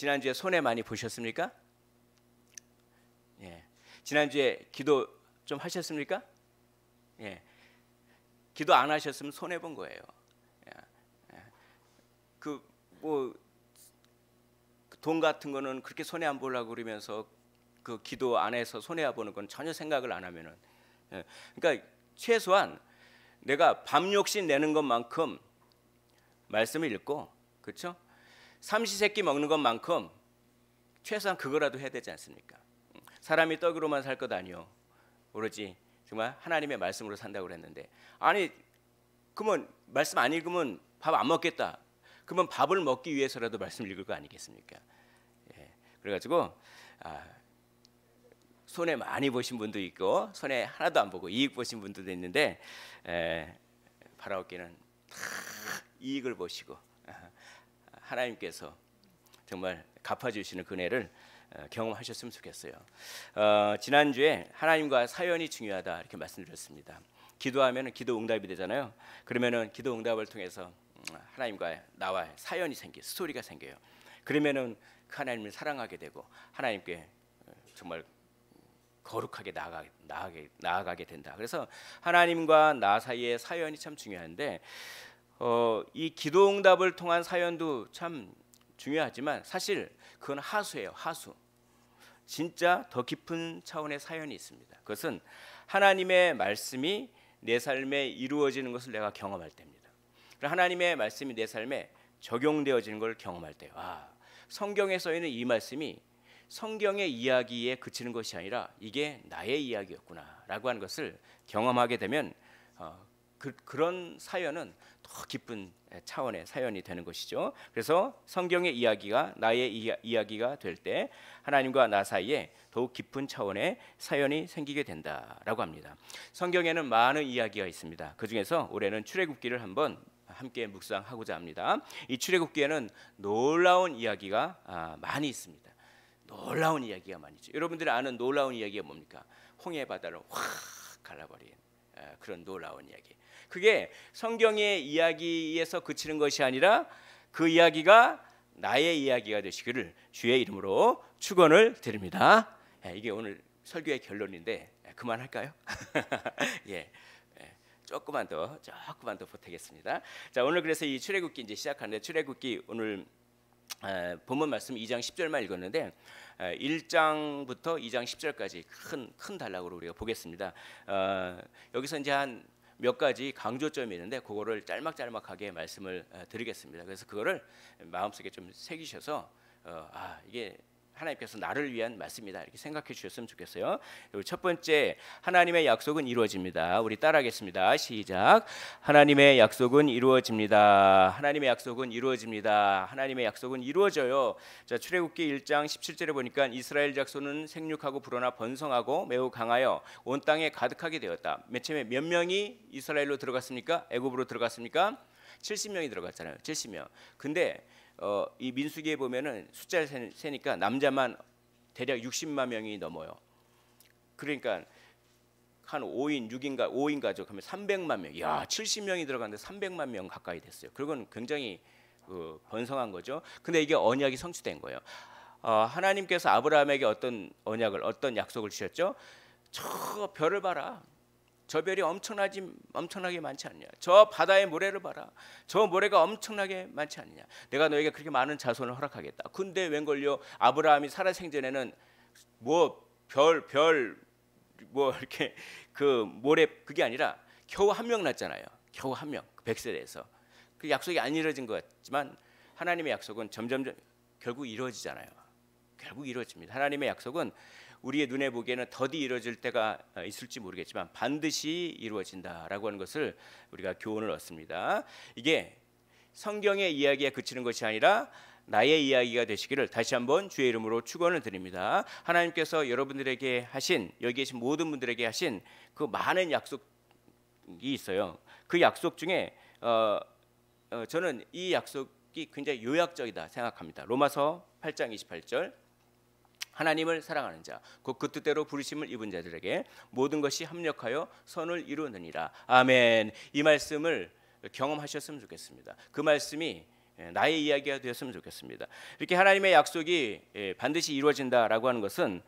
지난주에 손해 많이 보셨습니까? 예. 지난주에 기도 좀 하셨습니까? 예. 기도 안 하셨으면 손해 본 거예요. 그 뭐 돈 같은 거는 그렇게 손해 안 보려고 그러면서 그 기도 안 해서 손해 보는 건 전혀 생각을 안 하면은, 그러니까 최소한 내가 밥 욕심 내는 것만큼 말씀을 읽고, 그렇죠? 삼시세끼 먹는 것만큼 최소한 그거라도 해야 되지 않습니까? 사람이 떡으로만 살 것 아니요 오로지 정말 하나님의 말씀으로 산다고 그랬는데, 아니 그러면 말씀 안 읽으면 밥 안 먹겠다. 그러면 밥을 먹기 위해서라도 말씀을 읽을 거 아니겠습니까? 예. 그래가지고 손해 많이 보신 분도 있고 손해 하나도 안 보고 이익 보신 분들도 있는데, 바라옵기는 다 이익을 보시고 하나님께서 정말 갚아주시는 그네를 경험하셨으면 좋겠어요. 지난주에 하나님과 사연이 중요하다 이렇게 말씀드렸습니다. 기도하면 기도 응답이 되잖아요. 그러면은 기도 응답을 통해서 하나님과 나와 사연이 스토리가 생겨요. 그러면은 그 하나님을 사랑하게 되고 하나님께 정말 거룩하게 나아가게 된다. 그래서 하나님과 나 사이의 사연이 참 중요한데, 이 기도 응답을 통한 사연도 참 중요하지만 사실 그건 하수예요. 하수. 진짜 더 깊은 차원의 사연이 있습니다. 그것은 하나님의 말씀이 내 삶에 이루어지는 것을 내가 경험할 때입니다. 하나님의 말씀이 내 삶에 적용되어지는 걸 경험할 때요. 성경에 써 있는 이 말씀이 성경의 이야기에 그치는 것이 아니라 이게 나의 이야기였구나라고 하는 것을 경험하게 되면 그런 사연은 더 깊은 차원의 사연이 되는 것이죠. 그래서 성경의 이야기가 나의 이야기가 될 때 하나님과 나 사이에 더욱 깊은 차원의 사연이 생기게 된다라고 합니다. 성경에는 많은 이야기가 있습니다. 그 중에서 올해는 출애굽기를 한번 함께 묵상하고자 합니다. 이 출애굽기에는 놀라운 이야기가 많이 있습니다. 놀라운 이야기가 많이 있죠. 여러분들이 아는 놀라운 이야기가 뭡니까? 홍해 바다를 확 갈라버린 그런 놀라운 이야기. 그게 성경의 이야기에서 그치는 것이 아니라 그 이야기가 나의 이야기가 되시기를 주의 이름으로 축원을 드립니다. 이게 오늘 설교의 결론인데 그만할까요? 예. 조금만 더 보태겠습니다. 자, 오늘 그래서 이 출애굽기 이제 시작하는데, 출애굽기 오늘 본문 말씀 2장 10절만 읽었는데 1장부터 2장 10절까지 큰 단락으로 우리가 보겠습니다. 여기서 이제 한 몇 가지 강조점이 있는데 그거를 짤막하게 말씀을 드리겠습니다. 그래서 그거를 마음속에 좀 새기셔서 이게 하나님께서 나를 위한 말씀이다 이렇게 생각해 주셨으면 좋겠어요. 그리고 첫 번째, 하나님의 약속은 이루어집니다. 우리 따라하겠습니다. 시작. 하나님의 약속은 이루어집니다. 하나님의 약속은 이루어집니다. 하나님의 약속은 이루어져요. 자, 출애굽기 1장 17절에 보니까 이스라엘 자손은 생육하고 불어나 번성하고 매우 강하여 온 땅에 가득하게 되었다. 맨 처음에 몇 명이 이스라엘로 들어갔습니까? 애굽으로 들어갔습니까? 70명이 들어갔잖아요. 70명. 근데 이 민수기에 보면은 숫자를 세니까 남자만 대략 60만 명이 넘어요. 그러니까 한 5인, 5인 가족 하면 300만 명. 야, 70명이 들어갔는데 300만 명 가까이 됐어요. 그건 굉장히 번성한 거죠. 근데 이게 언약이 성취된 거예요. 하나님께서 아브라함에게 어떤 언약을, 어떤 약속을 주셨죠? 저 별을 봐라. 저 별이 엄청나게 많지 않냐? 저 바다의 모래를 봐라. 저 모래가 엄청나게 많지 않냐? 내가 너에게 그렇게 많은 자손을 허락하겠다. 근데 웬걸요? 아브라함이 살아생전에는 이렇게 그 모래 그게 아니라 겨우 한 명 낳잖아요. 겨우 한 명. 백세대에서. 그 약속이 안 이루어진 것 같지만 하나님의 약속은 점점 결국 이루어지잖아요. 결국 이루어집니다. 하나님의 약속은 우리의 눈에 보기에는 더디 이루어질 때가 있을지 모르겠지만 반드시 이루어진다라고 하는 것을 우리가 교훈을 얻습니다. 이게 성경의 이야기에 그치는 것이 아니라 나의 이야기가 되시기를 다시 한번 주의 이름으로 축원을 드립니다. 하나님께서 여러분들에게 하신, 여기 계신 모든 분들에게 하신 그 많은 약속이 있어요. 그 약속 중에 저는 이 약속이 굉장히 요약적이다 생각합니다. 로마서 8장 28절, 하나님을 사랑하는 자, 그 뜻대로 부르심을 입은 자들에게 모든 것이 합력하여 선을 이루느니라. 아멘. 이 말씀을 경험하셨으면 좋겠습니다. 그 말씀이 나의 이야기가 되었으면 좋겠습니다. 이렇게 하나님의 약속이 반드시 이루어진다라고 하는 것은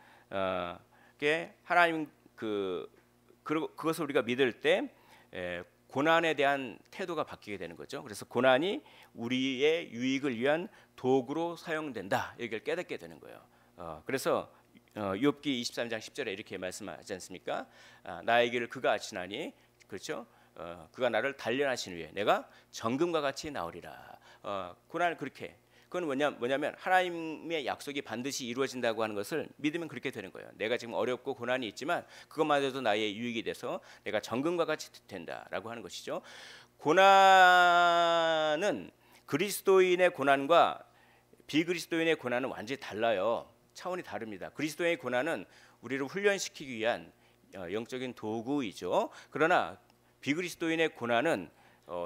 그게 하나님 그것을 우리가 믿을 때 고난에 대한 태도가 바뀌게 되는 거죠. 그래서 고난이 우리의 유익을 위한 도구로 사용된다. 이걸 깨닫게 되는 거예요. 그래서 욥기 23장 10절에 이렇게 말씀하지 않습니까? 나의 길을 그가 아시나니, 그렇죠? 그가 나를 단련하신 후에 내가 정금과 같이 나오리라. 고난을 그렇게, 그건 뭐냐면 하나님의 약속이 반드시 이루어진다고 하는 것을 믿으면 그렇게 되는 거예요. 내가 지금 어렵고 고난이 있지만 그것마저도 나의 유익이 돼서 내가 정금과 같이 된다라고 하는 것이죠. 고난은 그리스도인의 고난과 비그리스도인의 고난은 완전히 달라요. 차원이 다릅니다. 그리스도의 고난은 우리를 훈련시키기 위한 영적인 도구이죠. 그러나 비그리스도인의 고난은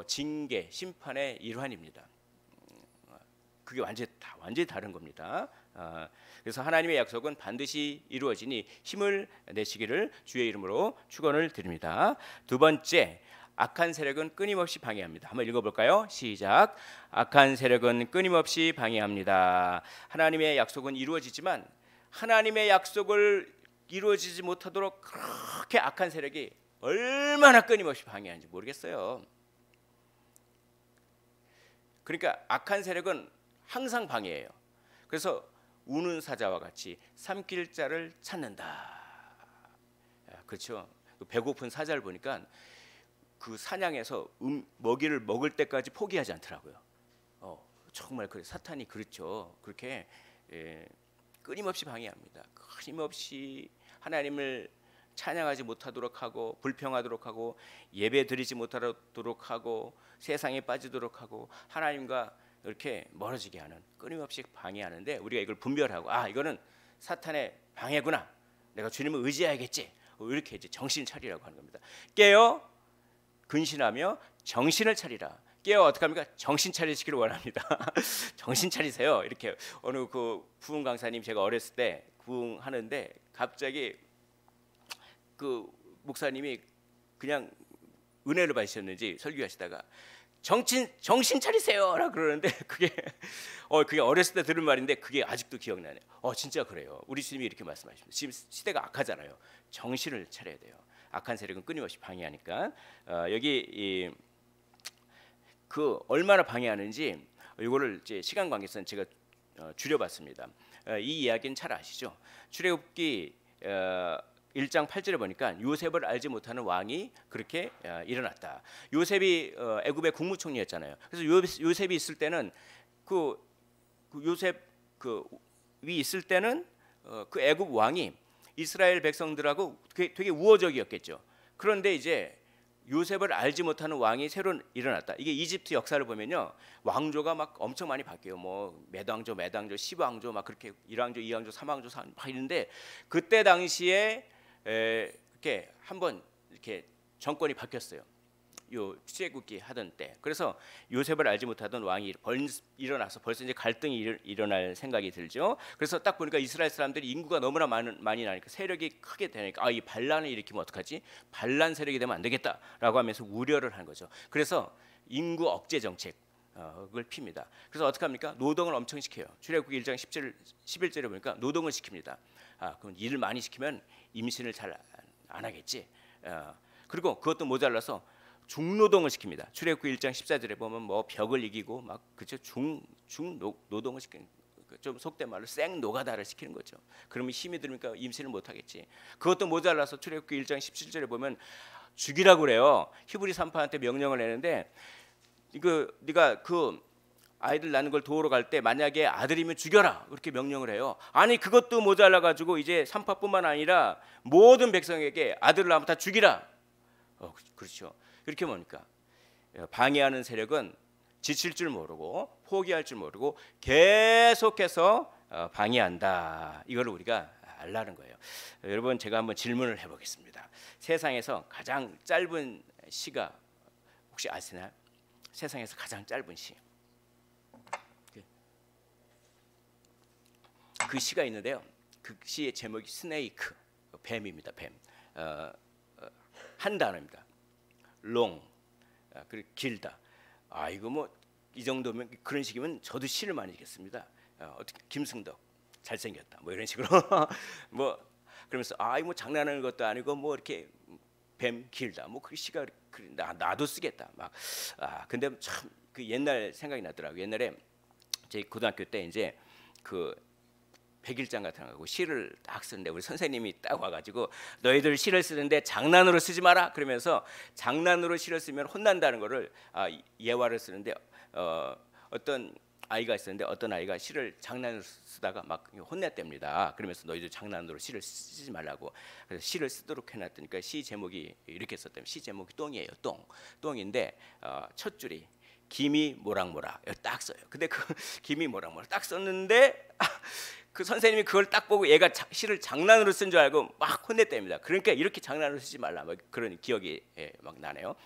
징계, 심판의 일환입니다. 그게 완전히 다른 겁니다. 그래서 하나님의 약속은 반드시 이루어지니 힘을 내시기를 주의 이름으로 축원을 드립니다. 두 번째, 악한 세력은 끊임없이 방해합니다. 한번 읽어볼까요? 시작. 악한 세력은 끊임없이 방해합니다. 하나님의 약속은 이루어지지만 하나님의 약속을 이루어지지 못하도록 그렇게 악한 세력이 얼마나 끊임없이 방해하는지 모르겠어요. 그러니까 악한 세력은 항상 방해해요. 그래서 우는 사자와 같이 삼킬 자를 찾는다. 그렇죠. 배고픈 사자를 보니까 그 사냥에서 먹이를 먹을 때까지 포기하지 않더라고요. 정말 그래. 사탄이 그렇죠. 그렇게 끊임없이 방해합니다. 끊임없이 하나님을 찬양하지 못하도록 하고 불평하도록 하고 예배드리지 못하도록 하고 세상에 빠지도록 하고 하나님과 이렇게 멀어지게 하는, 끊임없이 방해하는데 우리가 이걸 분별하고 이거는 사탄의 방해구나. 내가 주님을 의지해야겠지. 이렇게 이제 정신 차리라고 하는 겁니다. 깨어 근신하며 정신을 차리라. 깨어 어떻게 합니까? 정신 차리시기를 원합니다. 정신 차리세요. 이렇게 어느 그 부흥 강사님, 제가 어렸을 때 부흥하는데 갑자기 그 목사님이 그냥 은혜를 받으셨는지 설교하시다가 정신 차리세요라고 그러는데 그게 어렸을 때 들은 말인데 그게 아직도 기억나네요. 진짜 그래요. 우리 주님이 이렇게 말씀하십니다. 지금 시대가 악하잖아요. 정신을 차려야 돼요. 악한 세력은 끊임없이 방해하니까. 여기 그 얼마나 방해하는지 이거를 이제 시간 관계상 제가 줄여봤습니다. 이 이야기는 잘 아시죠? 출애굽기 1장 8절에 보니까 요셉을 알지 못하는 왕이 그렇게 일어났다. 요셉이 애굽의 국무총리였잖아요. 그래서 요셉이 있을 때는 그 요셉 위 있을 때는 그 애굽 왕이 이스라엘 백성들하고 되게 우호적이었겠죠. 그런데 이제 요셉을 알지 못하는 왕이 새로 일어났다. 이게 이집트 역사를 보면요, 왕조가 막 엄청 많이 바뀌어요. 뭐 매당조, 10왕조 막 그렇게 1왕조, 2왕조, 3왕조 막 있는데 그때 당시에 이렇게 한번 이렇게 정권이 바뀌었어요. 요 출애굽기 하던 때. 그래서 요셉을 알지 못하던 왕이 일어나서 벌써 이제 갈등이 일어날 생각이 들죠. 그래서 딱 보니까 이스라엘 사람들이 인구가 너무나 많이 나니까 세력이 크게 되니까 이 반란을 일으키면 어떡하지? 반란 세력이 되면 안 되겠다라고 하면서 우려를 한 거죠. 그래서 인구 억제 정책을 핍니다. 그래서 어떻게 합니까? 노동을 엄청 시켜요. 출애굽기 1장 11절에 보니까 노동을 시킵니다. 그럼 일을 많이 시키면 임신을 잘 안 하겠지. 그리고 그것도 모자라서 중노동을 시킵니다. 출애굽기 1장 14절에 보면 뭐 벽을 이기고 막 그죠, 중노동을 시키는, 좀 속된 말로 생 노가다를 시키는 거죠. 그러면 힘이 들으니까 임신을 못 하겠지. 그것도 모자라서 출애굽기 1장 17절에 보면 죽이라고 그래요. 히브리 산파한테 명령을 내는데 네가 그 아이들 낳는 걸 도우러 갈 때 만약에 아들이면 죽여라, 그렇게 명령을 해요. 아니 그것도 모자라 가지고 이제 산파뿐만 아니라 모든 백성에게 아들을 낳으면 다 죽이라. 그렇죠. 이렇게 뭡니까? 방해하는 세력은 지칠 줄 모르고 포기할 줄 모르고 계속해서 방해한다. 이걸 우리가 알라는 거예요. 여러분, 제가 한번 질문을 해보겠습니다. 세상에서 가장 짧은 시가 혹시 아시나요? 세상에서 가장 짧은 시. 그 시가 있는데요. 그 시의 제목이 스네이크, 뱀입니다. 뱀. 한 단어입니다. long, 그리고 길다. 이거 뭐 이 정도면 그런 식이면 저도 시를 많이 읽겠습니다. 어떻게 김승덕 잘생겼다 뭐 이런 식으로 뭐 그러면서 뭐 장난하는 것도 아니고 뭐 이렇게 뱀 길다 뭐 그 시가 나도 쓰겠다 막 근데 참 그 옛날 생각이 나더라고요. 옛날에 제 고등학교 때 이제 그 백일장 같은 거 하고 시를 딱 쓰는데 우리 선생님이 딱 와가지고 너희들 시를 쓰는데 장난으로 쓰지 마라 그러면서 장난으로 시를 쓰면 혼난다는 거를 예화를 쓰는데 어떤 아이가 있었는데 어떤 아이가 시를 장난으로 쓰다가 막 혼냈답니다. 그러면서 너희들 장난으로 시를 쓰지 말라고 그래서 시를 쓰도록 해놨더니까 시 제목이 이렇게 썼다면 시 제목이 똥이에요. 똥인데 첫 줄이 김이 모락모락 딱 써요. 근데 그 김이 모락모락 딱 썼는데 그 선생님이 그걸 딱 보고 얘가 시를 장난으로 쓴 줄 알고 막 혼냈답니다. 그러니까 이렇게 장난으로 쓰지 말라 막 그런 기억이 막 나네요.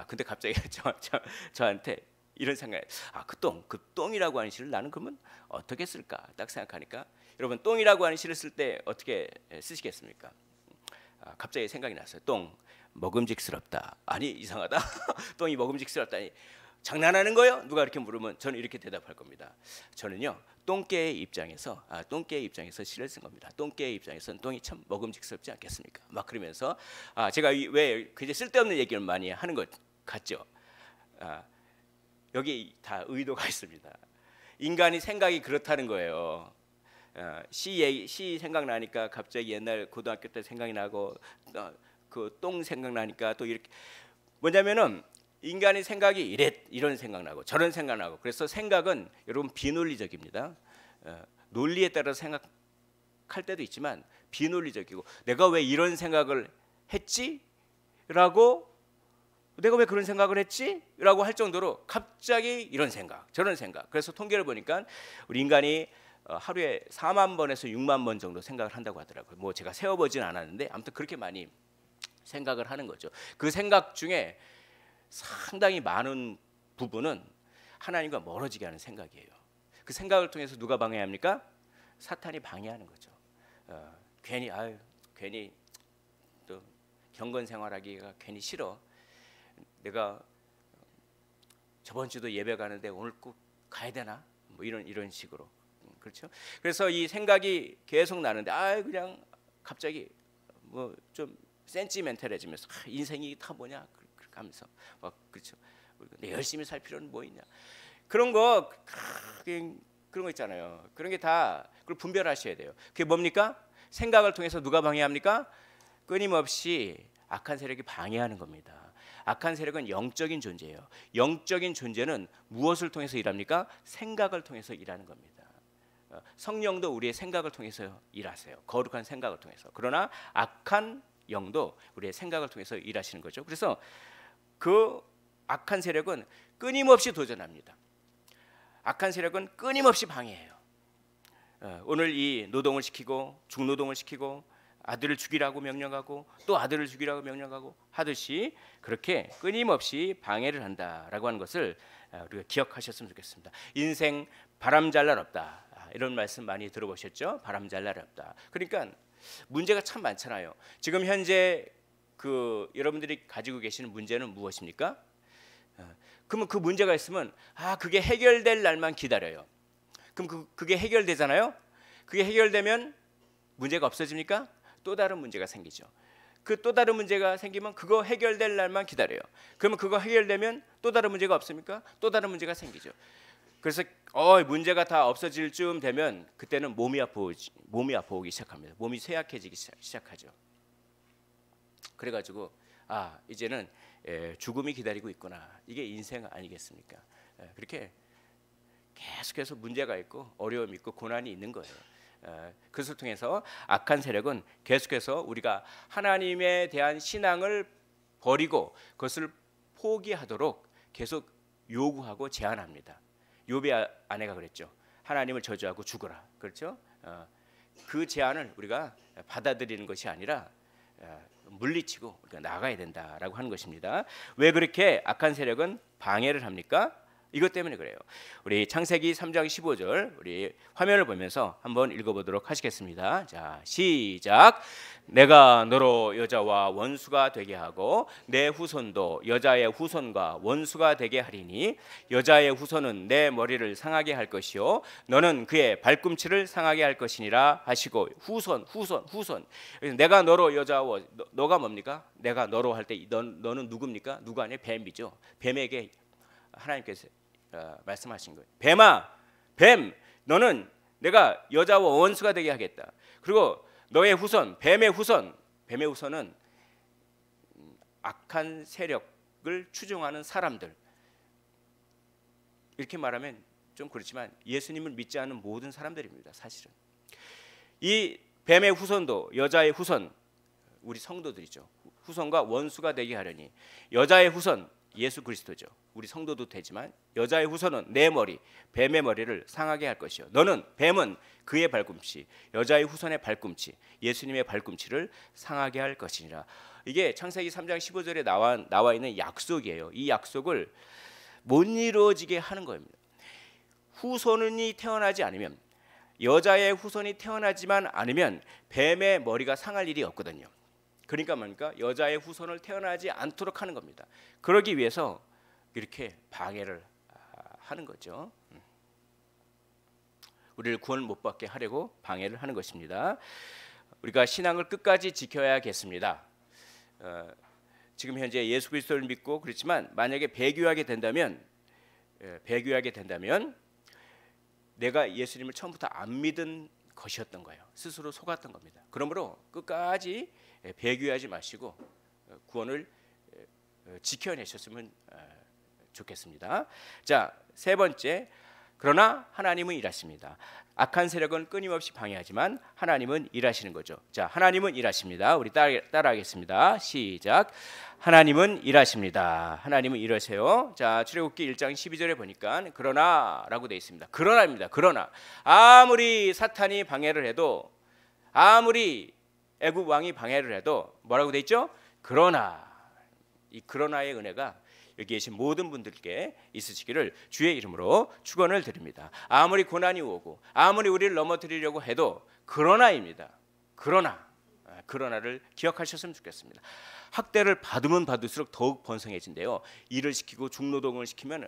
근데 갑자기 저한테 이런 생각이 그 똥이라고 하는 시를 나는 그러면 어떻게 쓸까 딱 생각하니까 여러분 똥이라고 하는 시를 쓸 때 어떻게 쓰시겠습니까? 갑자기 생각이 났어요. 똥 먹음직스럽다. 아니 이상하다. 똥이 먹음직스럽다니 장난하는 거요? 누가 이렇게 물으면 저는 이렇게 대답할 겁니다. 저는요 똥개의 입장에서 시를 쓴 겁니다. 똥개의 입장에서는 똥이 참 먹음직스럽지 않겠습니까? 막 그러면서 제가 왜 그제 쓸데없는 얘기를 많이 하는 것 같죠? 여기 다 의도가 있습니다. 인간이 생각이 그렇다는 거예요. 시 생각나니까 갑자기 옛날 고등학교 때 생각이 나고 그 똥 생각나니까 또 이렇게 뭐냐면은 인간의 생각이 이런 생각나고 저런 생각나고 그래서 생각은 여러분 비논리적입니다. 논리에 따라 생각할 때도 있지만 비논리적이고 내가 왜 이런 생각을 했지? 라고 내가 왜 그런 생각을 했지? 라고 할 정도로 갑자기 이런 생각 저런 생각 그래서 통계를 보니까 우리 인간이 하루에 4만 번에서 6만 번 정도 생각을 한다고 하더라고요. 뭐 제가 세어보진 않았는데 아무튼 그렇게 많이 생각을 하는 거죠. 그 생각 중에 상당히 많은 부분은 하나님과 멀어지게 하는 생각이에요. 그 생각을 통해서 누가 방해합니까? 사탄이 방해하는 거죠. 괜히 또 경건 생활하기가 괜히 싫어. 내가 저번 주도 예배 가는데 오늘 꼭 가야 되나? 뭐 이런 식으로 그렇죠. 그래서 이 생각이 계속 나는데 그냥 갑자기 뭐 좀 센티멘탈해지면서 인생이 다 뭐냐 그렇게 하면서 막 그렇죠. 열심히 살 필요는 뭐 있냐 그런 거 있잖아요. 그런 게 다 그걸 분별하셔야 돼요. 그게 뭡니까? 생각을 통해서 누가 방해합니까? 끊임없이 악한 세력이 방해하는 겁니다. 악한 세력은 영적인 존재예요. 영적인 존재는 무엇을 통해서 일합니까? 생각을 통해서 일하는 겁니다. 성령도 우리의 생각을 통해서 일하세요. 거룩한 생각을 통해서. 그러나 악한 영도 우리의 생각을 통해서 일하시는 거죠. 그래서 그 악한 세력은 끊임없이 도전합니다. 악한 세력은 끊임없이 방해해요. 오늘 이 노동을 시키고 중노동을 시키고 아들을 죽이라고 명령하고 또 아들을 죽이라고 명령하고 하듯이 그렇게 끊임없이 방해를 한다라고 하는 것을 우리가 기억하셨으면 좋겠습니다. 인생 바람 잘 날 없다. 이런 말씀 많이 들어보셨죠? 바람 잘 날 없다. 그러니까 문제가 참 많잖아요. 지금 현재 그 여러분들이 가지고 계시는 문제는 무엇입니까? 그러면 그 문제가 있으면 그게 해결될 날만 기다려요. 그럼 그게 해결되잖아요. 그게 해결되면 문제가 없어집니까? 또 다른 문제가 생기죠. 그 또 다른 문제가 생기면 그거 해결될 날만 기다려요. 그러면 그거 해결되면 또 다른 문제가 없습니까? 또 다른 문제가 생기죠. 그래서 문제가 다 없어질 쯤 되면 그때는 몸이 아파오기 시작합니다. 몸이 쇠약해지기 시작하죠. 그래가지고 이제는 죽음이 기다리고 있구나. 이게 인생 아니겠습니까? 그렇게 계속해서 문제가 있고 어려움이 있고 고난이 있는 거예요. 그것을 통해서 악한 세력은 계속해서 우리가 하나님에 대한 신앙을 버리고 그것을 포기하도록 계속 요구하고 제안합니다. 욥의 아내가 그랬죠. 하나님을 저주하고 죽어라. 그렇죠? 그 제안을 우리가 받아들이는 것이 아니라 물리치고 우리가 나가야 된다라고 하는 것입니다. 왜 그렇게 악한 세력은 방해를 합니까? 이것 때문에 그래요. 우리 창세기 3장 15절 우리 화면을 보면서 한번 읽어보도록 하시겠습니다. 자, 시작. 내가 너로 여자와 원수가 되게 하고 내 후손도 여자의 후손과 원수가 되게 하리니 여자의 후손은 내 머리를 상하게 할 것이요 너는 그의 발꿈치를 상하게 할 것이니라 하시고 후손. 내가 너로 여자와 너가 뭡니까? 내가 너로 할 때 너는 누굽니까? 누가 아니에요? 뱀이죠. 뱀에게 하나님께서 말씀하신 거예요. 뱀아, 뱀, 너는 내가 여자와 원수가 되게 하겠다. 그리고 너의 후손, 뱀의 후손은 악한 세력을 추종하는 사람들. 이렇게 말하면 좀 그렇지만 예수님을 믿지 않는 모든 사람들입니다. 사실은 이 뱀의 후손도 여자의 후손, 우리 성도들이죠. 후손과 원수가 되게 하려니 여자의 후손 예수 그리스도죠. 우리 성도도 되지만 여자의 후손은 내 머리, 뱀의 머리를 상하게 할 것이요. 너는 뱀은 그의 발꿈치, 여자의 후손의 발꿈치, 예수님의 발꿈치를 상하게 할 것이니라. 이게 창세기 3장 15절에 나와 있는 약속이에요. 이 약속을 못 이루어지게 하는 겁니다. 후손이 태어나지 않으면, 여자의 후손이 태어나지만 않으면 뱀의 머리가 상할 일이 없거든요. 그러니까 뭡니까? 여자의 후손을 태어나지 않도록 하는 겁니다. 그러기 위해서 이렇게 방해를 하는 거죠. 우리를 구원 못 받게 하려고 방해를 하는 것입니다. 우리가 신앙을 끝까지 지켜야겠습니다. 지금 현재 예수 그리스도를 믿고 그렇지만 만약에 배교하게 된다면 내가 예수님을 처음부터 안 믿은 것이었던 거예요. 스스로 속았던 겁니다. 그러므로 끝까지 배교하지 마시고 구원을 지켜내셨으면 좋겠습니다. 자, 세 번째, 그러나 하나님은 일하십니다. 악한 세력은 끊임없이 방해하지만 하나님은 일하시는 거죠. 자, 하나님은 일하십니다. 우리 따라하겠습니다. 시작. 하나님은 일하십니다. 하나님은 일하세요. 자, 출애굽기 1장 12절에 보니까 그러나라고 되어 있습니다. 그러나입니다. 그러나 아무리 사탄이 방해를 해도, 아무리 애굽 왕이 방해를 해도 뭐라고 되어 있죠? 그러나. 이 그러나의 은혜가 여기 계신 모든 분들께 있으시기를 주의 이름으로 축원을 드립니다. 아무리 고난이 오고 아무리 우리를 넘어뜨리려고 해도 그러나입니다. 그러나를 기억하셨으면 좋겠습니다. 학대를 받으면 받을수록 더욱 번성해진대요. 일을 시키고 중노동을 시키면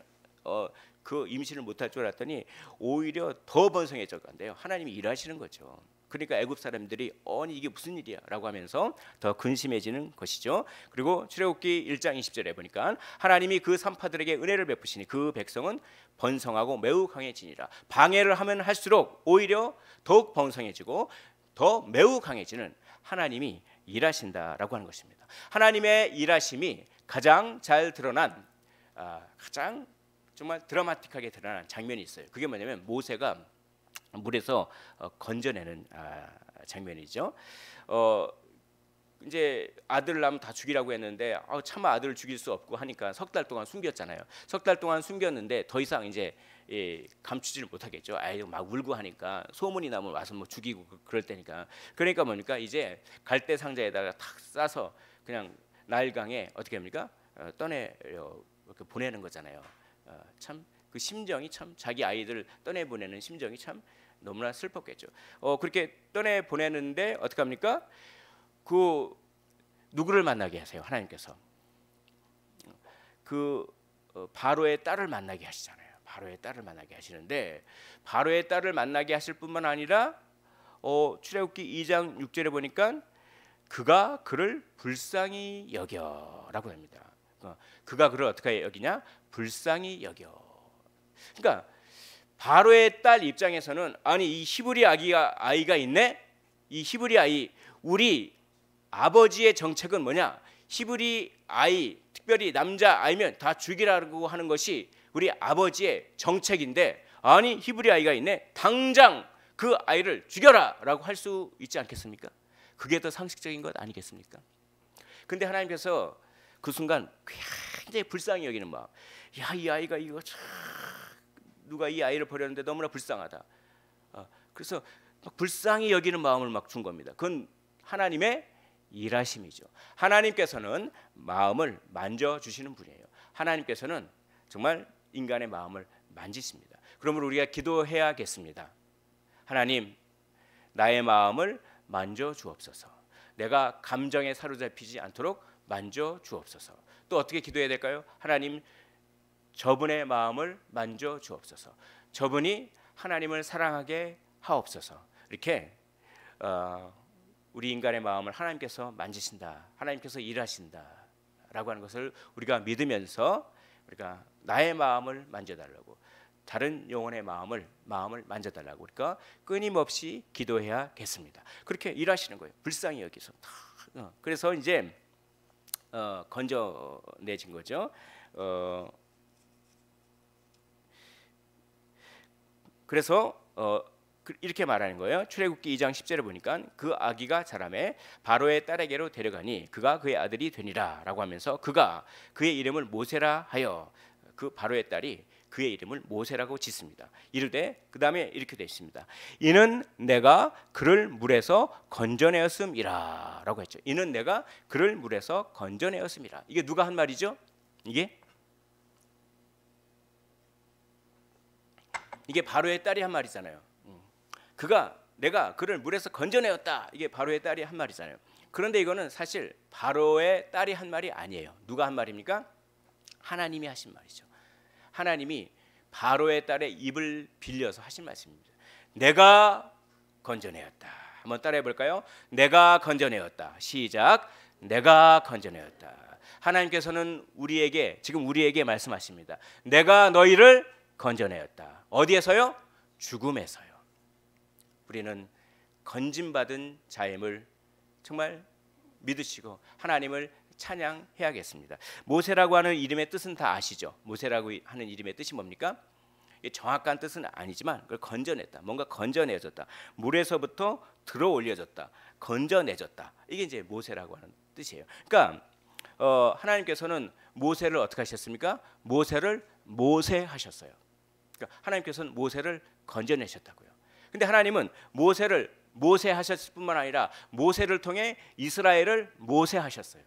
그 임신을 못할 줄 알았더니 오히려 더 번성해져 간대요. 하나님이 일하시는 거죠. 그러니까 애굽 사람들이 아니 이게 무슨 일이야 라고 하면서 더 근심해지는 것이죠. 그리고 출애굽기 1장 20절에 보니까 하나님이 그 산파들에게 은혜를 베푸시니 그 백성은 번성하고 매우 강해지니라. 방해를 하면 할수록 오히려 더욱 번성해지고 더 매우 강해지는 하나님이 일하신다라고 하는 것입니다. 하나님의 일하심이 가장 잘 드러난, 가장 정말 드라마틱하게 드러난 장면이 있어요. 그게 뭐냐면 모세가 물에서 건져내는 장면이죠. 이제 아들을 낳으면 다 죽이라고 했는데 차마 아들을 죽일 수 없고 하니까 석 달 동안 숨겼잖아요. 석 달 동안 숨겼는데 더 이상 이제 감추지를 못하겠죠. 아유 막 울고 하니까 소문이 나면 와서 뭐 죽이고 그럴 때니까. 그러니까 뭡니까? 이제 갈대 상자에다가 탁 싸서 그냥 나일강에 어떻게 합니까? 떠내 이렇게 보내는 거잖아요. 참 그 심정이 참 자기 아이들 떠내 보내는 심정이 참 너무나 슬펐겠죠. 그렇게 떠내 보내는데 어떻게 합니까? 그 누구를 만나게 하세요? 하나님께서 그 바로의 딸을 만나게 하시잖아요. 바로의 딸을 만나게 하시는데 바로의 딸을 만나게 하실 뿐만 아니라 출애굽기 2장 6절에 보니까 그가 그를 불쌍히 여겨라고 합니다. 그가 그를 어떻게 여기냐? 불쌍히 여겨. 그러니까 바로의 딸 입장에서는 아니 이 히브리 아이가 있네. 이 히브리 아이, 우리 아버지의 정책은 뭐냐? 히브리 아이, 특별히 남자 아이면 다 죽이라고 하는 것이 우리 아버지의 정책인데 아니 히브리 아이가 있네. 당장 그 아이를 죽여라라고 할 수 있지 않겠습니까? 그게 더 상식적인 것 아니겠습니까? 근데 하나님께서 그 순간 굉장히 불쌍히 여기는 마음. 야, 이 아이가 이거 참 누가 이 아이를 버렸는데 너무나 불쌍하다. 그래서 막 불쌍히 여기는 마음을 막 준 겁니다. 그건 하나님의 일하심이죠. 하나님께서는 마음을 만져주시는 분이에요. 하나님께서는 정말 인간의 마음을 만지십니다. 그러므로 우리가 기도해야겠습니다. 하나님, 나의 마음을 만져 주옵소서. 내가 감정에 사로잡히지 않도록 만져 주옵소서. 또 어떻게 기도해야 될까요? 하나님, 저분의 마음을 만져 주옵소서. 저분이 하나님을 사랑하게 하옵소서. 이렇게 우리 인간의 마음을 하나님께서 만지신다, 하나님께서 일하신다라고 하는 것을 우리가 믿으면서 우리가 나의 마음을 만져달라고, 다른 영혼의 마음을 만져달라고 우리가 끊임없이 기도해야겠습니다. 그렇게 일하시는 거예요. 불쌍히 여기서. 그래서 이제 건져내진 거죠. 그래서 이렇게 말하는 거예요. 출애굽기 2장 10절에 보니까 그 아기가 자라매 바로의 딸에게로 데려가니 그가 그의 아들이 되니라라고 하면서 그가 그의 이름을 모세라 하여, 그 바로의 딸이 그의 이름을 모세라고 짓습니다. 이르되, 그 다음에 이렇게 되어 있습니다. 이는 내가 그를 물에서 건져내었음이라 라고 했죠. 이는 내가 그를 물에서 건져내었음이라. 이게 누가 한 말이죠? 이게 바로의 딸이 한 말이잖아요. 내가 그를 물에서 건져내었다. 이게 바로의 딸이 한 말이잖아요. 그런데 이거는 사실 바로의 딸이 한 말이 아니에요. 누가 한 말입니까? 하나님이 하신 말이죠. 하나님이 바로의 딸의 입을 빌려서 하신 말씀입니다. 내가 건져내었다. 한번 따라해 볼까요? 내가 건져내었다. 시작. 내가 건져내었다. 하나님께서는 지금 우리에게 말씀하십니다. 내가 너희를 건져내었다. 어디에서요? 죽음에서요. 우리는 건짐받은 자임을 정말 믿으시고 하나님을 찬양해야겠습니다. 모세라고 하는 이름의 뜻은 다 아시죠? 모세라고 하는 이름의 뜻이 뭡니까? 정확한 뜻은 아니지만 그걸 건져냈다. 뭔가 건져내졌다. 물에서부터 들어 올려졌다. 건져내졌다. 이게 이제 모세라고 하는 뜻이에요. 그러니까 하나님께서는 모세를 어떻게 하셨습니까? 모세를 모세하셨어요. 그러니까 하나님께서는 모세를 건져내셨다고요. 근데 하나님은 모세를 모세하셨을 뿐만 아니라 모세를 통해 이스라엘을 모세하셨어요.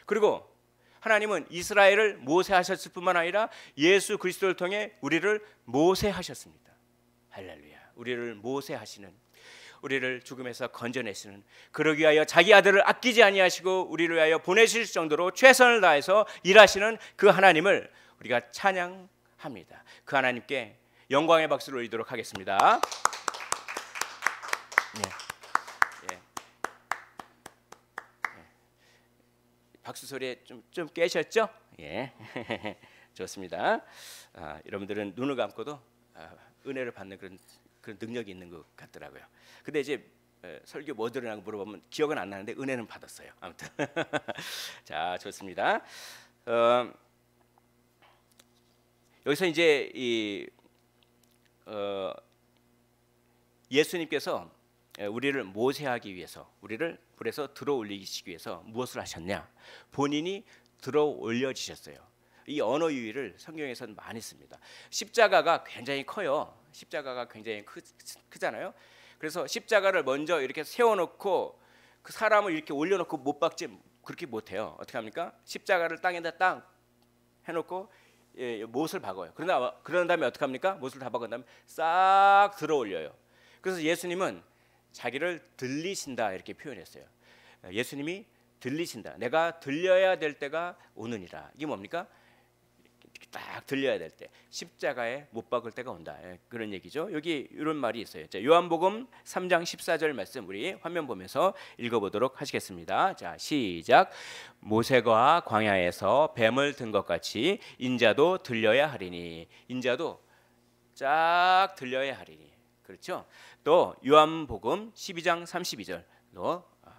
그리고 하나님은 이스라엘을 모세하셨을 뿐만 아니라 예수 그리스도를 통해 우리를 모세하셨습니다. 할렐루야. 우리를 모세하시는, 우리를 죽음에서 건져내시는, 그러기 위하여 자기 아들을 아끼지 아니하시고 우리를 위하여 보내실 정도로 최선을 다해서 일하시는 그 하나님을 우리가 찬양합니다. 그 하나님께 영광의 박수를 올리도록 하겠습니다. 박수 소리에 좀 깨셨죠? 예, 좋습니다. 여러분들은 눈을 감고도 은혜를 받는 그런 능력이 있는 것 같더라고요. 근데 이제 설교 뭐 들으냐고 물어보면 기억은 안 나는데 은혜는 받았어요. 아무튼 자, 좋습니다. 여기서 이제 예수님께서 우리를 모세하기 위해서, 우리를 불에서 들어 올리시기 위해서 무엇을 하셨냐? 본인이 들어 올려지셨어요. 이 언어 유희를 성경에서는 많이 씁니다. 십자가가 굉장히 커요. 십자가가 굉장히 크잖아요. 그래서 십자가를 먼저 이렇게 세워놓고 그 사람을 이렇게 올려놓고 못 박지 그렇게 못해요. 어떻게 합니까? 십자가를 땅에다 딱 해놓고 못을 박아요. 그런 다음에 어떻게 합니까? 못을 다 박은 다음에 싹 들어 올려요. 그래서 예수님은 자기를 들리신다 이렇게 표현했어요. 예수님이 들리신다. 내가 들려야 될 때가 오느니라. 이게 뭡니까? 딱 들려야 될 때, 십자가에 못 박을 때가 온다. 그런 얘기죠. 여기 이런 말이 있어요. 자, 요한복음 3장 14절 말씀 우리 화면 보면서 읽어보도록 하시겠습니다. 자, 시작. 모세가 광야에서 뱀을 든 것 같이 인자도 들려야 하리니. 인자도 쫙 들려야 하리니. 그렇죠? 또 요한복음 12장 32절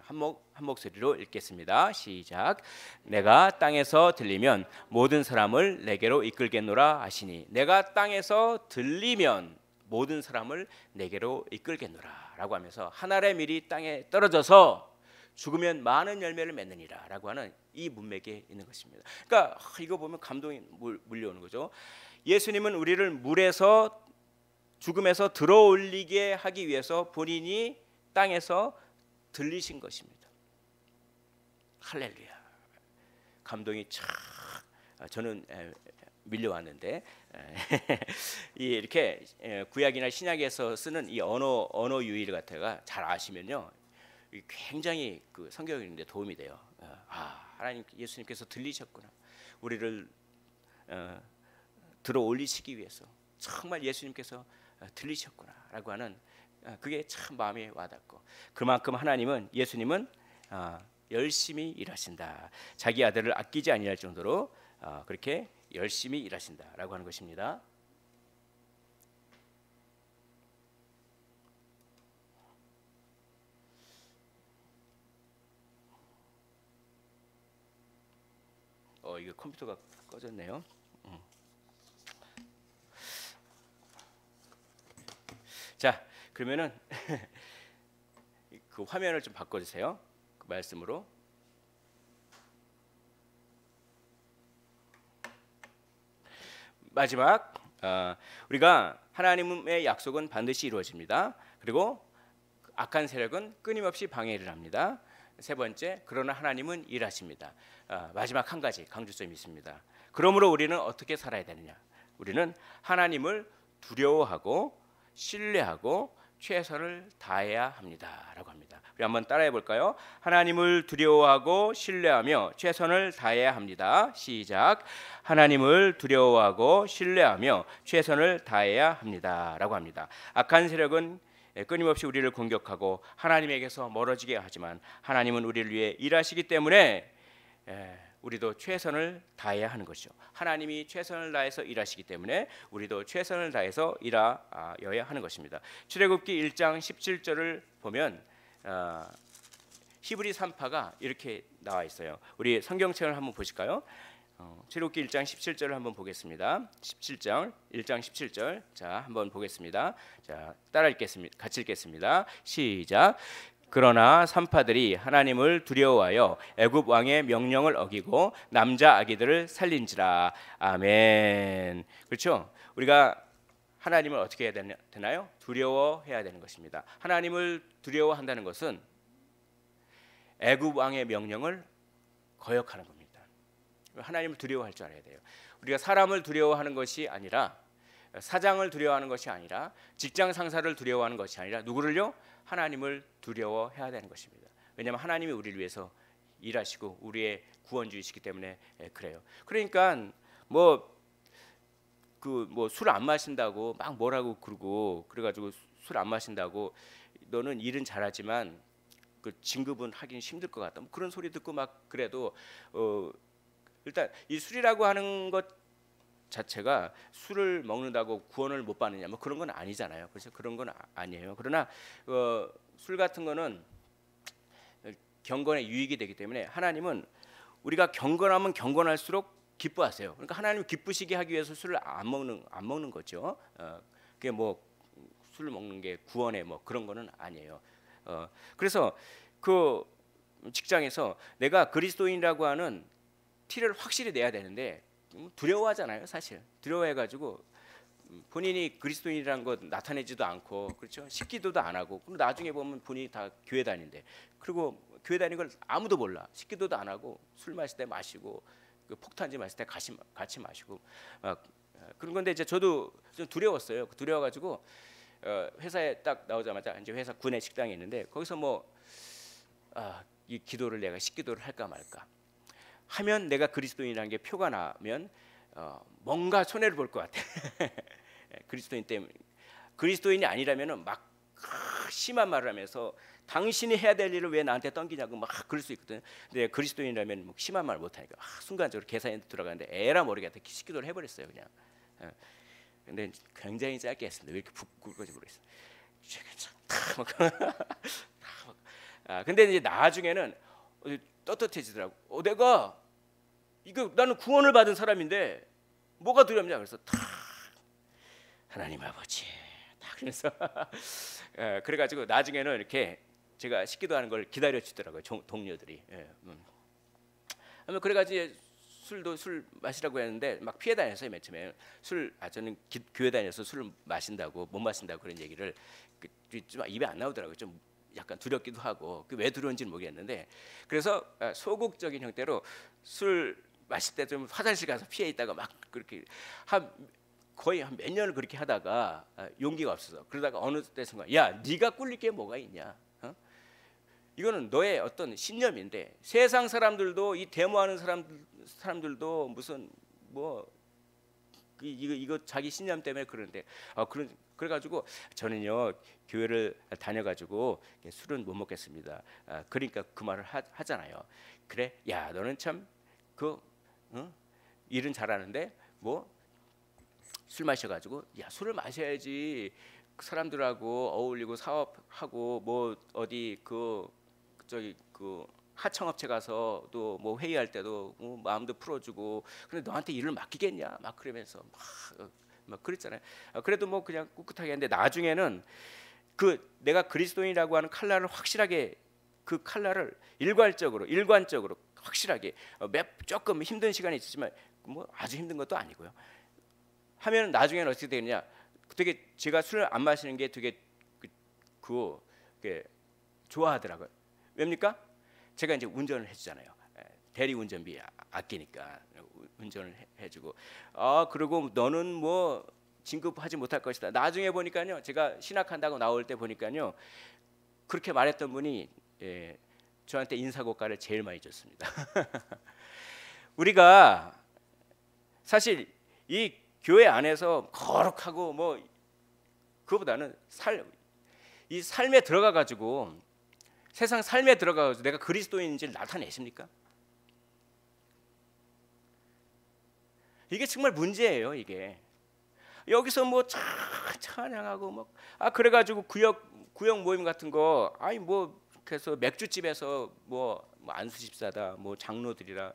한 목소리로 읽겠습니다. 시작. 내가 땅에서 들리면 모든 사람을 내게로 이끌겠노라 하시니. 내가 땅에서 들리면 모든 사람을 내게로 이끌겠노라 라고 하면서 하늘의 밀이 땅에 떨어져서 죽으면 많은 열매를 맺느니라 라고 하는 이 문맥에 있는 것입니다. 그러니까 이거 보면 감동이 물려오는 거죠. 예수님은 우리를 물에서 죽음에서 들어올리게 하기 위해서 본인이 땅에서 들리신 것입니다. 할렐루야. 감동이 참 저는 밀려왔는데 이렇게 구약이나 신약에서 쓰는 이 언어 유희 같아가 잘 아시면요, 굉장히 그 성경인데 도움이 돼요. 하나님 예수님께서 들리셨구나. 우리를 들어 올리시기 위해서 정말 예수님께서 들리셨구나라고 하는 그게 참 마음에 와닿고, 그만큼 하나님은 예수님은 열심히 일하신다. 자기 아들을 아끼지 아니할 정도로 그렇게 열심히 일하신다라고 하는 것입니다. 이거 컴퓨터가 꺼졌네요. 자, 그러면은 그 화면을 좀 바꿔주세요. 그 말씀으로. 마지막, 우리가 하나님의 약속은 반드시 이루어집니다. 그리고 악한 세력은 끊임없이 방해를 합니다. 세 번째, 그러나 하나님은 일하십니다. 마지막 한 가지 강조점이 있습니다. 그러므로 우리는 어떻게 살아야 되느냐? 우리는 하나님을 두려워하고 신뢰하고 최선을 다해야 합니다라고 합니다. 우리 한번 따라해 볼까요? 하나님을 두려워하고 신뢰하며 최선을 다해야 합니다. 시작. 하나님을 두려워하고 신뢰하며 최선을 다해야 합니다라고 합니다. 악한 세력은 끊임없이 우리를 공격하고 하나님에게서 멀어지게 하지만 하나님은 우리를 위해 일하시기 때문에 우리도 최선을 다해야 하는 것이죠. 하나님이 최선을 다해서 일하시기 때문에 우리도 최선을 다해서 일하여야 하는 것입니다. 출애굽기 1장 17절을 보면 히브리 3파가 이렇게 나와 있어요. 우리 성경책을 한번 보실까요? 출애굽기 1장 17절을 한번 보겠습니다. 1장 17절. 자, 한번 보겠습니다. 자, 따라 읽겠습니다. 같이 읽겠습니다. 시작. 그러나 산파들이 하나님을 두려워하여 애굽 왕의 명령을 어기고 남자 아기들을 살린지라. 아멘. 그렇죠? 우리가 하나님을 어떻게 해야 되나요? 두려워해야 되는 것입니다. 하나님을 두려워한다는 것은 애굽 왕의 명령을 거역하는 겁니다. 하나님을 두려워할 줄 알아야 돼요. 우리가 사람을 두려워하는 것이 아니라, 사장을 두려워하는 것이 아니라, 직장 상사를 두려워하는 것이 아니라 누구를요? 하나님을 두려워해야 되는 것입니다. 왜냐하면 하나님이 우리를 위해서 일하시고 우리의 구원주이시기 때문에 그래요. 그러니까 술 안 마신다고 막 뭐라고 그러고, 그래가지고 술 안 마신다고 너는 일은 잘하지만 그 진급은 하긴 힘들 것 같다. 그런 소리 듣고 막 그래도 일단 이 술이라고 하는 것 자체가 술을 먹는다고 구원을 못 받느냐 그런 건 아니잖아요. 그래서 그런 건 아니에요. 그러나 술 같은 거는 경건에 유익이 되기 때문에 하나님은 우리가 경건하면 경건할수록 기뻐하세요. 그러니까 하나님 기쁘시게 하기 위해서 술을 안 먹는 거죠. 그게 술을 먹는 게 구원에 그런 거는 아니에요. 그래서 그 직장에서 내가 그리스도인이라고 하는 티를 확실히 내야 되는데 두려워하잖아요. 사실 두려워해가지고 본인이 그리스도인이라는 거 나타내지도 않고, 그렇죠? 식기도도 안 하고, 그리고 나중에 보면 본인이 다 교회 다닌대. 그리고 교회 다니는 걸 아무도 몰라. 식기도도 안 하고 술 마실 때 마시고, 그 폭탄주 마실 때 같이 마시고 그런 건데, 이제 저도 좀 두려웠어요. 두려워가지고 회사에 딱 나오자마자 이제 회사 구내 식당이 있는데 거기서 이 기도를 내가 식기도를 할까 말까 하면, 내가 그리스도인이라는 게 표가 나면 뭔가 손해를 볼 것 같아. 그리스도인 때문에. 그리스도인이 아니라면은 막 심한 말을 하면서 당신이 해야 될 일을 왜 나한테 던기냐고 막 그럴 수 있거든. 근데 그리스도인이라면 심한 말을 못 하니까 순간적으로 계산에 들어가는데 에라 모르게 식기도를 해버렸어요 그냥. 근데 굉장히 짧게 했습니다. 왜 이렇게 부끄러운지 모르겠어요. 근데 이제 나중에는 떳떳해지더라고. 내가 나는 구원을 받은 사람인데 뭐가 두렵냐. 그래서 하나님 아버지 그래서 그래가지고 나중에는 이렇게 제가 식기도하는 걸 기다려 주더라고요. 동료들이. 그래가지고 술 마시라고 했는데 막 피해 다녔어요. 맨 처음에 저는 교회 다녀서 술을 마신다고 못 마신다고 그런 얘기를 좀 입에 안 나오더라고요. 좀 약간 두렵기도 하고 왜 두려운지는 모르겠는데, 그래서 소극적인 형태로 술 마실 때 좀 화장실 가서 피해 있다가 막 그렇게 거의 한 몇 년을 그렇게 하다가 용기가 없어서 그러다가 어느 때 순간 야 네가 꿀릴 게 뭐가 있냐? 이거는 너의 어떤 신념인데 세상 사람들도 이 데모하는 사람들도 무슨 뭐 이거 자기 신념 때문에 그러는데 그래가지고 저는요 교회를 다녀가지고 술은 못 먹겠습니다. 그러니까 그 말을 하잖아요. 그래, 야 너는 참 일은 잘하는데 뭐 술 마셔가지고 야 술을 마셔야지 그 사람들하고 어울리고 사업하고 뭐 어디 저기 하청업체 가서도 뭐 회의할 때도 마음도 풀어주고 근데 너한테 일을 맡기겠냐 막 그러면서 막 그랬잖아요. 그래도 뭐 그냥 꿋꿋하게 했는데 나중에는 내가 그리스도인이라고 하는 칼날을 확실하게 그 칼날을 일관적으로 확실하게 조금 힘든 시간이 있었지만 뭐 아주 힘든 것도 아니고요. 하면 나중에는 어떻게 되느냐? 되게 제가 술을 안 마시는 게 되게 좋아하더라고요. 왜입니까? 제가 이제 운전을 해주잖아요. 대리 운전비 아끼니까 운전을 해주고 그리고 너는 뭐 진급하지 못할 것이다. 나중에 보니까요, 제가 신학한다고 나올 때 보니까요, 그렇게 말했던 분이 저한테 인사고과를 제일 많이 줬습니다. 우리가 사실 이 교회 안에서 거룩하고 뭐 그거보다는 이 삶에 들어가 가지고 세상 삶에 들어가서 내가 그리스도인인지를 나타내십니까? 이게 정말 문제예요. 이게 여기서 뭐 찬양하고 뭐 그래가지고 구역 모임 같은 거 뭐 그래서 맥주집에서 뭐 안수 집사다 뭐 장로들이라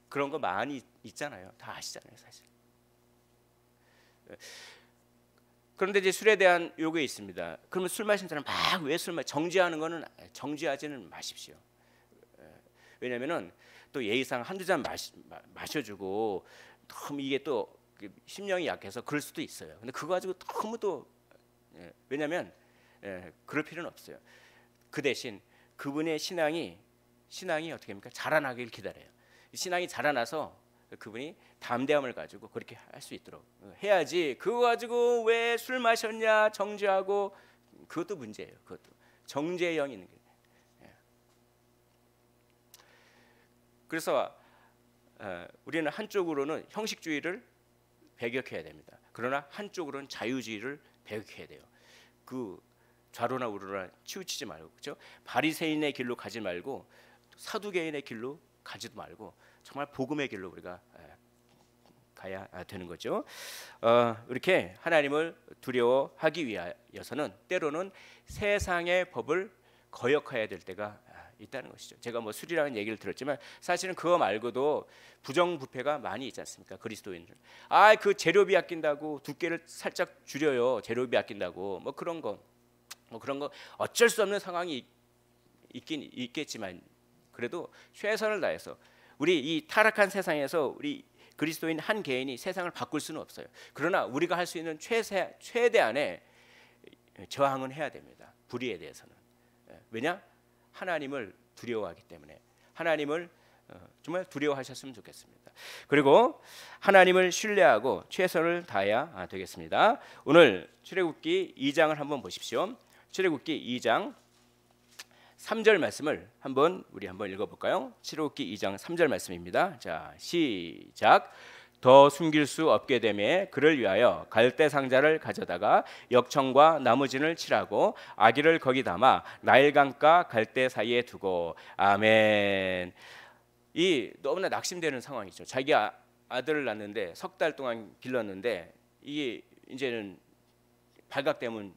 그런 거 많이 있잖아요. 다 아시잖아요, 사실. 그런데 이제 술에 대한 요구가 있습니다. 그러면 술 마신 사람 막 왜 술 정지하는 거는 정지하지는 마십시오. 왜냐면은 또 예의상 한두 잔 마셔주고 너무 이게 또 심령이 약해서 그럴 수도 있어요. 근데 그거 가지고 너무 또 왜냐면 그럴 필요는 없어요. 그 대신 그분의 신앙이 어떻게 합니까? 자라나길 기다려요. 신앙이 자라나서 그분이 담대함을 가지고 그렇게 할 수 있도록 해야지. 그거 가지고 왜 술 마셨냐 정죄하고 그것도 문제예요. 그것도 정죄의 영이 있는 게. 그래서 우리는 한쪽으로는 형식주의를 배격해야 됩니다. 그러나 한쪽으로는 자유주의를 배격해야 돼요. 그 좌로나 우로나 치우치지 말고, 그렇죠? 바리새인의 길로 가지 말고 사두개인의 길로 가지도 말고 정말 복음의 길로 우리가 가야 되는 거죠. 이렇게 하나님을 두려워하기 위하여서는 때로는 세상의 법을 거역해야 될 때가 있다는 것이죠. 제가 뭐 술이라는 얘기를 들었지만 사실은 그거 말고도 부정부패가 많이 있지 않습니까? 그리스도인들. 그 재료비 아낀다고 두께를 살짝 줄여요. 재료비 아낀다고 뭐 그런 거 어쩔 수 없는 상황이 있긴 있겠지만 그래도 최선을 다해서 우리 이 타락한 세상에서 우리 그리스도인 한 개인이 세상을 바꿀 수는 없어요. 그러나 우리가 할 수 있는 최대한의 저항은 해야 됩니다. 불의에 대해서는. 왜냐? 하나님을 두려워하기 때문에. 하나님을 정말 두려워하셨으면 좋겠습니다. 그리고 하나님을 신뢰하고 최선을 다해야 되겠습니다. 오늘 출애굽기 2장을 한번 보십시오. 출애굽기 2장 3절 말씀을 우리 한번 읽어볼까요? 출애굽기 2장 3절 말씀입니다. 자, 시작. 더 숨길 수 없게 되매 그를 위하여 갈대 상자를 가져다가 역청과 나무진을 칠하고 아기를 거기 담아 나일강가 갈대 사이에 두고. 아멘. 이 너무나 낙심되는 상황이죠. 자기 아들을 낳는데 석 달 동안 길렀는데 이게 이제는 발각되면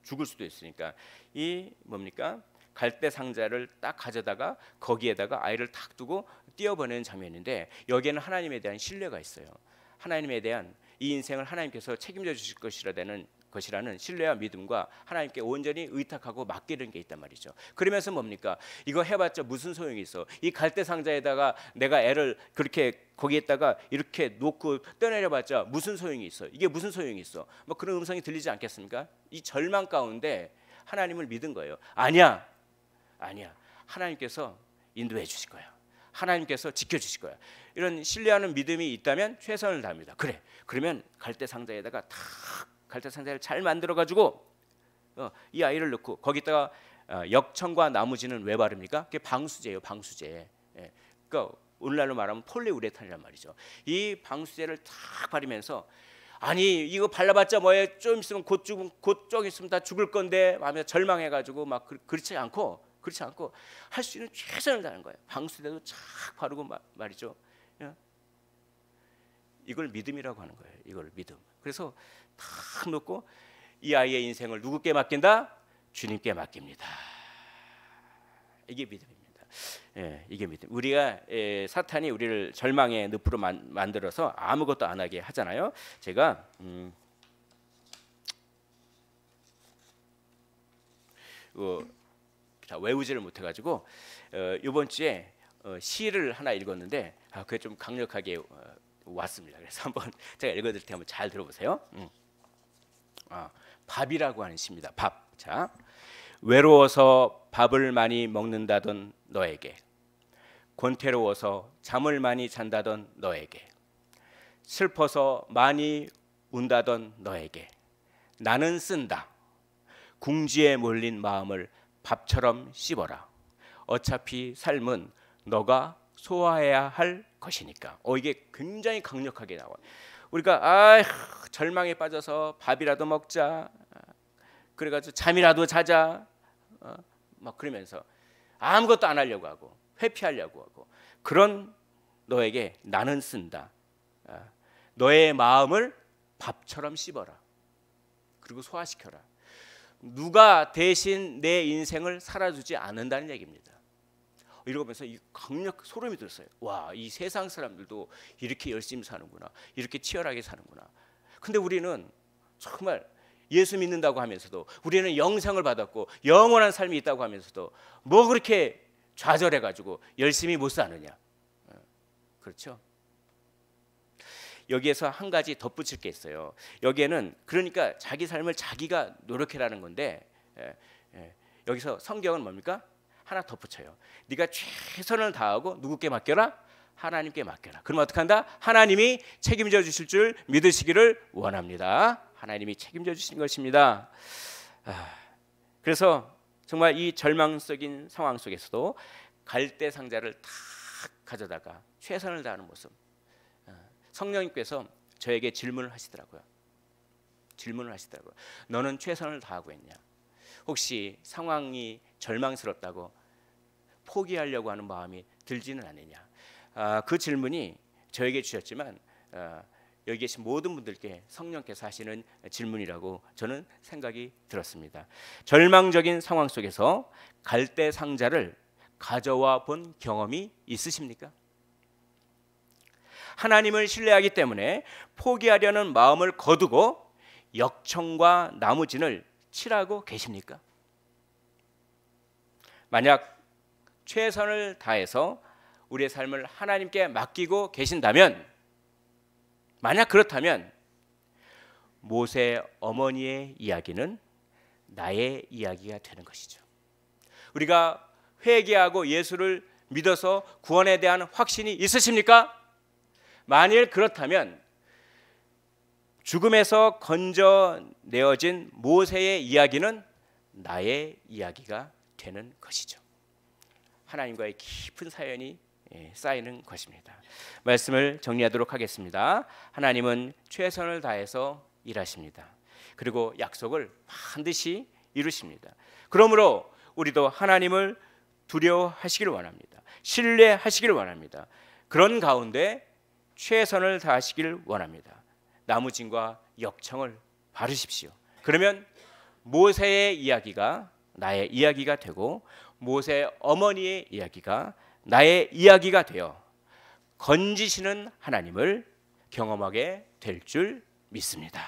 죽을 수도 있으니까 이 뭡니까? 갈대 상자를 딱 가져다가 거기에다가 아이를 탁 두고 뛰어보내는 장면인데 여기에는 하나님에 대한 신뢰가 있어요. 하나님에 대한 이 인생을 하나님께서 책임져 주실 것이라는 신뢰와 믿음과 하나님께 온전히 의탁하고 맡기는 게 있단 말이죠. 그러면서 뭡니까? 이거 해봤자 무슨 소용이 있어? 이 갈대 상자에다가 내가 애를 그렇게 거기에다가 이렇게 놓고 떠내려봤자 무슨 소용이 있어? 이게 무슨 소용이 있어? 뭐 그런 음성이 들리지 않겠습니까? 이 절망 가운데 하나님을 믿은 거예요. 아니야. 하나님께서 인도해 주실 거야. 하나님께서 지켜주실 거야. 이런 신뢰하는 믿음이 있다면 최선을 다합니다. 그래. 그러면 갈대 상자에다가 탁 갈대 상자를 잘 만들어 가지고 이 아이를 넣고 거기다가 역청과 나무지는 왜 바릅니까? 그게 방수제예요. 방수제. 예. 그러니까 오늘날로 말하면 폴리우레탄이란 말이죠. 이 방수제를 탁 바르면서 아니 이거 발라봤자 뭐해? 좀 있으면 곧 좀 있으면 다 죽을 건데 하며 절망해가지고 막 그렇지 않고 할 수 있는 최선을 다하는 거예요. 방수제도 쫙 바르고 말이죠. 이걸 믿음이라고 하는 거예요. 이걸 믿음. 그래서 탁 놓고 이 아이의 인생을 누구께 맡긴다? 주님께 맡깁니다. 이게 믿음입니다. 예, 이게 믿음. 우리가 사탄이 우리를 절망의 늪으로 만들어서 아무것도 안 하게 하잖아요. 제가 외우지를 못해가지고 이번 주에 시를 하나 읽었는데 그게 좀 강력하게 왔습니다. 그래서 한번 제가 읽어드릴 때 한번 잘 들어보세요. 밥이라고 하는 시입니다. 밥. 자, 외로워서 밥을 많이 먹는다던 너에게, 권태로워서 잠을 많이 잔다던 너에게, 슬퍼서 많이 운다던 너에게 나는 쓴다. 궁지에 몰린 마음을 밥처럼 씹어라. 어차피 삶은 너가 소화해야 할 것이니까. 이게 굉장히 강력하게 나와요. 우리가 절망에 빠져서 밥이라도 먹자, 그래가지고 잠이라도 자자, 막 그러면서 아무것도 안 하려고 하고 회피하려고 하고, 그런 너에게 나는 쓴다. 너의 마음을 밥처럼 씹어라. 그리고 소화시켜라. 누가 대신 내 인생을 살아주지 않는다는 얘기입니다. 이러면서 강력 소름이 들었어요. 와, 이 세상 사람들도 이렇게 열심히 사는구나, 이렇게 치열하게 사는구나. 근데 우리는 정말 예수 믿는다고 하면서도, 우리는 영생을 받았고 영원한 삶이 있다고 하면서도 뭐 그렇게 좌절해가지고 열심히 못 사느냐. 그렇죠? 여기에서 한 가지 덧붙일 게 있어요. 여기에는 그러니까 자기 삶을 자기가 노력해라는 건데, 여기서 성경은 뭡니까? 하나 덧붙여요. 네가 최선을 다하고 누구께 맡겨라? 하나님께 맡겨라. 그럼 어떻게 한다? 하나님이 책임져 주실 줄 믿으시기를 원합니다. 하나님이 책임져 주신 것입니다. 그래서 정말 이 절망적인 상황 속에서도 갈대 상자를 탁 가져다가 최선을 다하는 모습. 성령님께서 저에게 질문을 하시더라고요. 너는 최선을 다하고 있냐? 혹시 상황이 절망스럽다고 포기하려고 하는 마음이 들지는 않느냐? 그 질문이 저에게 주셨지만 여기 계신 모든 분들께 성령께서 하시는 질문이라고 저는 생각이 들었습니다. 절망적인 상황 속에서 갈대 상자를 가져와 본 경험이 있으십니까? 하나님을 신뢰하기 때문에 포기하려는 마음을 거두고 역청과 나무진을 칠하고 계십니까? 만약 최선을 다해서 우리의 삶을 하나님께 맡기고 계신다면, 만약 그렇다면 모세 어머니의 이야기는 나의 이야기가 되는 것이죠. 우리가 회개하고 예수를 믿어서 구원에 대한 확신이 있으십니까? 만일 그렇다면 죽음에서 건져내어진 모세의 이야기는 나의 이야기가 되는 것이죠. 하나님과의 깊은 사연이 쌓이는 것입니다. 말씀을 정리하도록 하겠습니다. 하나님은 최선을 다해서 일하십니다. 그리고 약속을 반드시 이루십니다. 그러므로 우리도 하나님을 두려워하시기를 원합니다. 신뢰하시기를 원합니다. 그런 가운데 최선을 다하시기를 원합니다. 나무진과 역청을 바르십시오. 그러면 모세의 이야기가 나의 이야기가 되고 모세 어머니의 이야기가 나의 이야기가 되어 건지시는 하나님을 경험하게 될 줄 믿습니다.